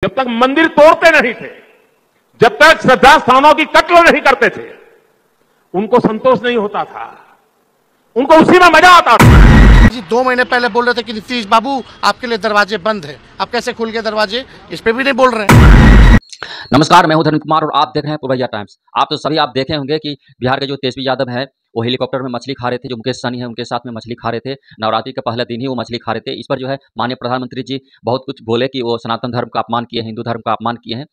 जब तक मंदिर तोड़ते नहीं थे, जब तक श्रद्धा स्थानों की कत्ल नहीं करते थे, उनको संतोष नहीं होता था, उनको उसी में मजा आता था। जी 2 महीने पहले बोल रहे थे कि नीतीश बाबू आपके लिए दरवाजे बंद है, अब कैसे खुल गए दरवाजे, इस पे भी नहीं बोल रहे हैं। नमस्कार, मैं हूं धर्म कुमार और आप देख रहे हैं पूर्वैया टाइम्स। आप देखे होंगे कि बिहार के जो तेजस्वी यादव हैं वो हेलीकॉप्टर में मछली खा रहे थे। जो मुकेश सहनी है उनके साथ में मछली खा रहे थे। नवरात्रि के पहले दिन ही वो मछली खा रहे थे। इस पर जो है माननीय प्रधानमंत्री जी बहुत कुछ बोले कि वो सनातन धर्म का अपमान किए हैं, हिंदू धर्म का अपमान किए हैं।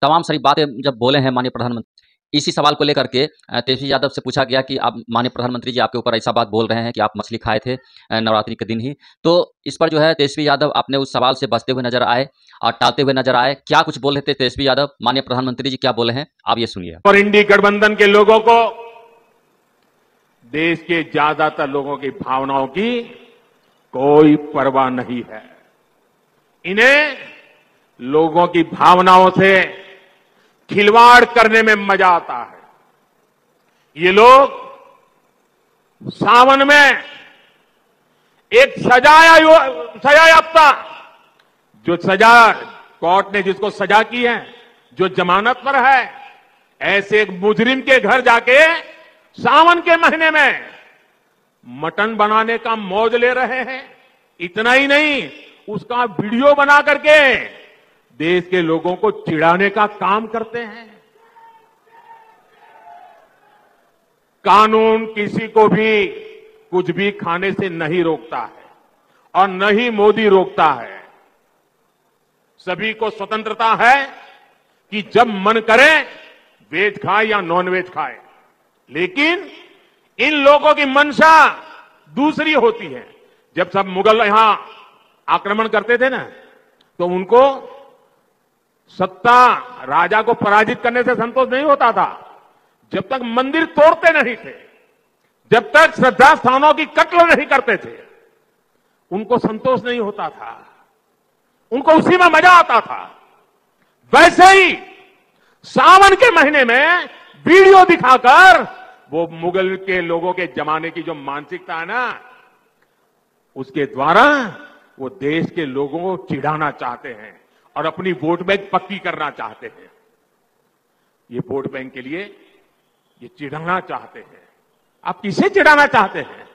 तमाम सारी बातें जब बोले हैं माननीय प्रधानमंत्री, इसी सवाल को लेकर के तेजस्वी यादव से पूछा गया कि आप माननीय प्रधानमंत्री जी आपके ऊपर ऐसा बात बोल रहे हैं कि आप मछली खाए थे नवरात्रि के दिन ही। तो इस पर जो है तेजस्वी यादव अपने उस सवाल से बचते हुए नजर आए और टालते हुए नजर आए। क्या कुछ बोल रहे थे तेजस्वी यादव, माननीय प्रधानमंत्री जी क्या बोले हैं, आप ये सुनिए। और इंडी गठबंधन के लोगों को देश के ज्यादातर लोगों की भावनाओं की कोई परवाह नहीं है। इन्हें लोगों की भावनाओं से खिलवाड़ करने में मजा आता है। ये लोग सावन में एक सजा याफ्ता, जो सजा कोर्ट ने जिसको सजा की है, जो जमानत पर है, ऐसे एक मुजरिम के घर जाके सावन के महीने में मटन बनाने का मौज ले रहे हैं। इतना ही नहीं, उसका वीडियो बना करके देश के लोगों को चिढ़ाने का काम करते हैं। कानून किसी को भी कुछ भी खाने से नहीं रोकता है और न ही मोदी रोकता है। सभी को स्वतंत्रता है कि जब मन करे वेज खाए या नॉन वेज खाए, लेकिन इन लोगों की मंशा दूसरी होती है। जब सब मुगल यहां आक्रमण करते थे ना, तो उनको सत्ता राजा को पराजित करने से संतोष नहीं होता था। जब तक मंदिर तोड़ते नहीं थे, जब तक श्रद्धा स्थानों की कत्ल नहीं करते थे, उनको संतोष नहीं होता था, उनको उसी में मजा आता था। वैसे ही सावन के महीने में वीडियो दिखाकर वो मुगल के लोगों के जमाने की जो मानसिकता है ना, उसके द्वारा वो देश के लोगों को चिढ़ाना चाहते हैं और अपनी वोट बैंक पक्की करना चाहते हैं। ये वोट बैंक के लिए ये चिढ़ाना चाहते हैं। आप किसे चिढ़ाना चाहते हैं?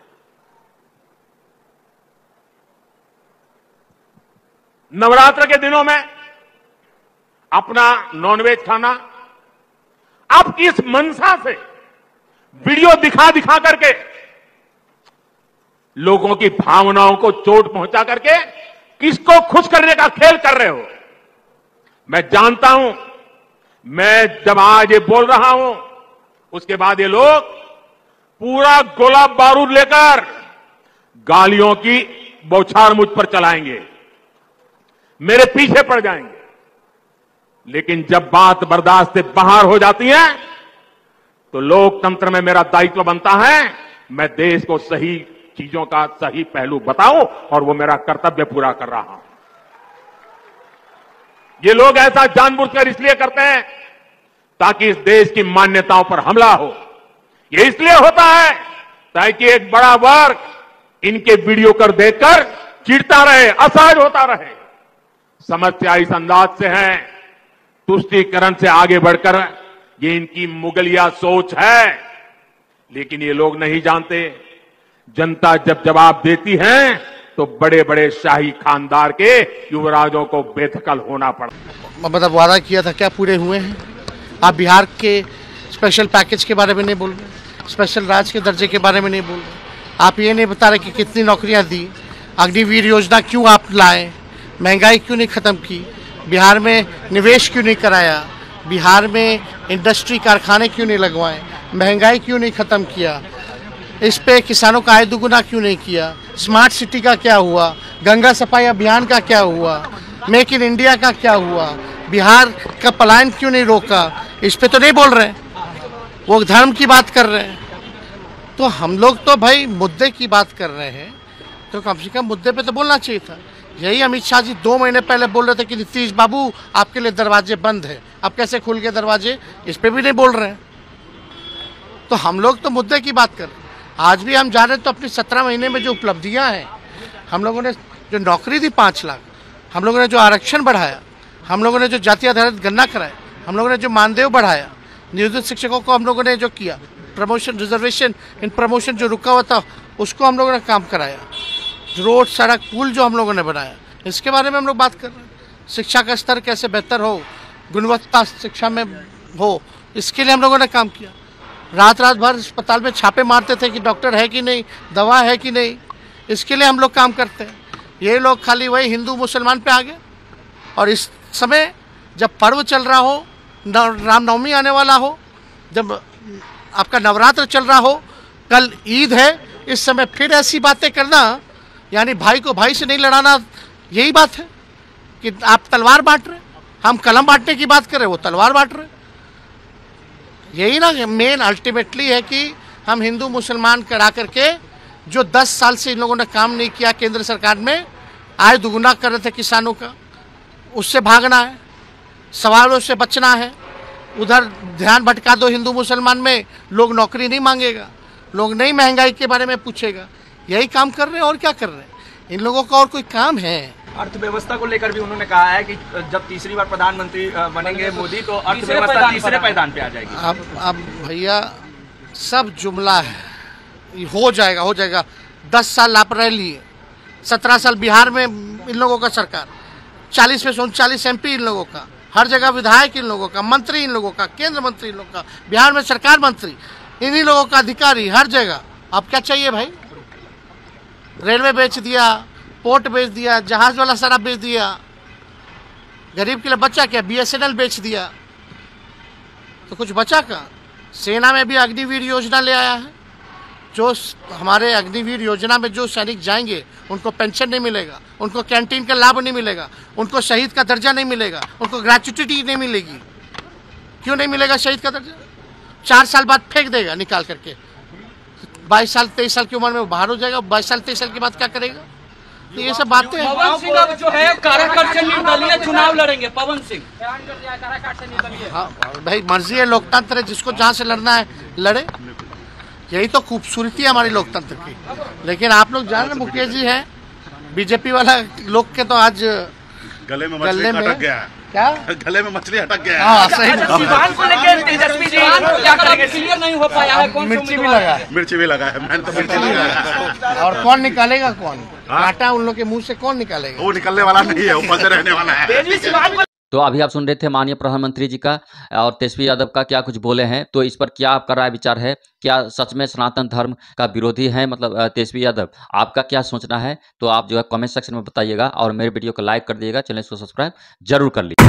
नवरात्र के दिनों में अपना नॉनवेज खाना, आप किस मंशा से वीडियो दिखा करके लोगों की भावनाओं को चोट पहुंचा करके किसको खुश करने का खेल कर रहे हो? मैं जानता हूं, मैं जब आज ये बोल रहा हूं, उसके बाद ये लोग पूरा गोला बारूद लेकर गालियों की बौछार मुझ पर चलाएंगे, मेरे पीछे पड़ जाएंगे। लेकिन जब बात बर्दाश्त से बाहर हो जाती है, तो लोकतंत्र में मेरा दायित्व बनता है मैं देश को सही चीजों का सही पहलू बताऊं, और वो मेरा कर्तव्य पूरा कर रहा हूं। ये लोग ऐसा जानबूझकर इसलिए करते हैं ताकि इस देश की मान्यताओं पर हमला हो। ये इसलिए होता है ताकि एक बड़ा वर्ग इनके वीडियो कर देखकर चिढ़ता रहे, असहज होता रहे। समस्या इस अंदाज से है, तुष्टीकरण से आगे बढ़कर, ये इनकी मुगलिया सोच है। लेकिन ये लोग नहीं जानते, जनता जब जवाब देती है तो बड़े बड़े शाही खानदार के युवराजों को बेदखल होना पड़ा। मतलब वादा किया था, क्या पूरे हुए हैं? आप बिहार के स्पेशल पैकेज के बारे में नहीं बोल रहे, स्पेशल राज्य के दर्जे के बारे में नहीं बोल रहे, आप ये नहीं बता रहे कि कितनी नौकरियां दी, अग्निवीर योजना क्यों आप लाए, महंगाई क्यों नहीं खत्म की, बिहार में निवेश क्यों नहीं कराया, बिहार में इंडस्ट्री कारखाने क्यों नहीं लगवाए, महंगाई क्यों नहीं खत्म किया, इस पे किसानों का आय दुगुना क्यों नहीं किया, स्मार्ट सिटी का क्या हुआ, गंगा सफाई अभियान का क्या हुआ, मेक इन इंडिया का क्या हुआ, बिहार का पलायन क्यों नहीं रोका, इस पे तो नहीं बोल रहे, वो धर्म की बात कर रहे हैं। तो हम लोग तो भाई मुद्दे की बात कर रहे हैं, तो कम से कम मुद्दे पे तो बोलना चाहिए था। यही अमित शाह जी 2 महीने पहले बोल रहे थे कि नीतीश बाबू आपके लिए दरवाजे बंद है, अब कैसे खुल गए दरवाजे, इस पे भी नहीं बोल रहे हैं। तो हम लोग तो मुद्दे की बात कर रहे हैं। आज भी हम जा रहे हैं तो अपनी 17 महीने में जो उपलब्धियां हैं, हम लोगों ने जो नौकरी दी 5 लाख, हम लोगों ने जो आरक्षण बढ़ाया, हम लोगों ने जो जाति आधारित गणना कराया, हम लोगों ने जो मानदेय बढ़ाया, नियोजित शिक्षकों को हम लोगों ने जो किया, प्रमोशन रिजर्वेशन इन प्रमोशन जो रुका हुआ था उसको हम लोगों ने काम कराया, रोड सड़क पुल जो हम लोगों ने बनाया, इसके बारे में हम लोग बात कर रहे हैं। शिक्षा का स्तर कैसे बेहतर हो, गुणवत्ता शिक्षा में हो, इसके लिए हम लोगों ने काम किया। रात भर अस्पताल में छापे मारते थे कि डॉक्टर है कि नहीं, दवा है कि नहीं, इसके लिए हम लोग काम करते हैं। ये लोग खाली वही हिंदू मुसलमान पे आ गए। और इस समय जब पर्व चल रहा हो, रामनवमी आने वाला हो, जब आपका नवरात्र चल रहा हो, कल ईद है, इस समय फिर ऐसी बातें करना, यानी भाई को भाई से नहीं लड़ाना, यही बात है कि आप तलवार बांट रहे, हम कलम बांटने की बात कर रहे, वो तलवार बांट रहे। यही ना मेन अल्टीमेटली है कि हम हिंदू मुसलमान करा करके जो 10 साल से इन लोगों ने काम नहीं किया केंद्र सरकार में, आय दुगुना कर रहे थे किसानों का, उससे भागना है, सवालों से बचना है। उधर ध्यान भटका दो हिंदू मुसलमान में, लोग नौकरी नहीं मांगेगा, लोग नई महंगाई के बारे में पूछेगा। यही काम कर रहे हैं और क्या कर रहे हैं, इन लोगों का और कोई काम है? अर्थव्यवस्था को लेकर भी उन्होंने कहा है कि जब तीसरी बार प्रधानमंत्री बनेंगे मोदी तो अर्थव्यवस्था तीसरे पायदान पे आ जाएगी। अब भैया सब जुमला है, हो जाएगा। 10 साल लापरवाही लिए, 17 साल बिहार में इन लोगों का सरकार, 40 में से 39 MP इन लोगों का, हर जगह विधायक इन लोगों का, मंत्री इन लोगों का, केंद्र मंत्री इन लोगों का, बिहार में सरकार मंत्री, इन्हीं लोगों का अधिकारी हर जगह। अब क्या चाहिए भाई? रेलवे बेच दिया, पोर्ट बेच दिया, जहाज वाला सारा बेच दिया, गरीब के लिए बचा क्या? BSNL बेच दिया, तो कुछ बचा क्या? सेना में भी अग्निवीर योजना ले आया है, जो हमारे अग्निवीर योजना में जो सैनिक जाएंगे उनको पेंशन नहीं मिलेगा, उनको कैंटीन का लाभ नहीं मिलेगा, उनको शहीद का दर्जा नहीं मिलेगा, उनको ग्रेच्युटी नहीं मिलेगी। क्यों नहीं मिलेगा शहीद का दर्जा? 4 साल बाद फेंक देगा निकाल करके। 22 साल 23 साल की उम्र में वो बाहर हो जाएगा, 22 साल 23 साल के बाद क्या करेगा? तो ये सब बातें हैं। पवन सिंह अब जो है काराकाट से निर्दलीय चुनाव लड़ेंगे। पवन सिंह हाँ भाई, मर्जी है, लोकतंत्र है, जिसको जहाँ से लड़ना है लड़े, यही तो खूबसूरती है हमारी लोकतंत्र की। लेकिन आप लोग जान रहे मुकेश जी हैं, बीजेपी वाला लोग के तो आज गले में अटक गया है। क्या गले में मछली अटक गया है? हाँ सही। सिवान को लेकर तेजस्वी जी क्या करेंगे? क्लियर नहीं हो पाया है। कौन मिर्ची भी लगा है, मिर्ची भी लगा है, मैंने तो मिर्ची नहीं लगाया। और कौन निकालेगा? कौन कांटा उन लोग के मुंह से कौन निकालेगा? वो निकलने वाला नहीं है, ऊपर से रहने वाला है। तो अभी आप सुन रहे थे माननीय प्रधानमंत्री जी का और तेजस्वी यादव का क्या कुछ बोले हैं। तो इस पर क्या आपका राय विचार है? क्या सच में सनातन धर्म का विरोधी है मतलब तेजस्वी यादव? आपका क्या सोचना है? तो आप जो है कमेंट सेक्शन में बताइएगा और मेरे वीडियो को लाइक कर दिएगा, चैनल को सब्सक्राइब जरूर कर लीजिए।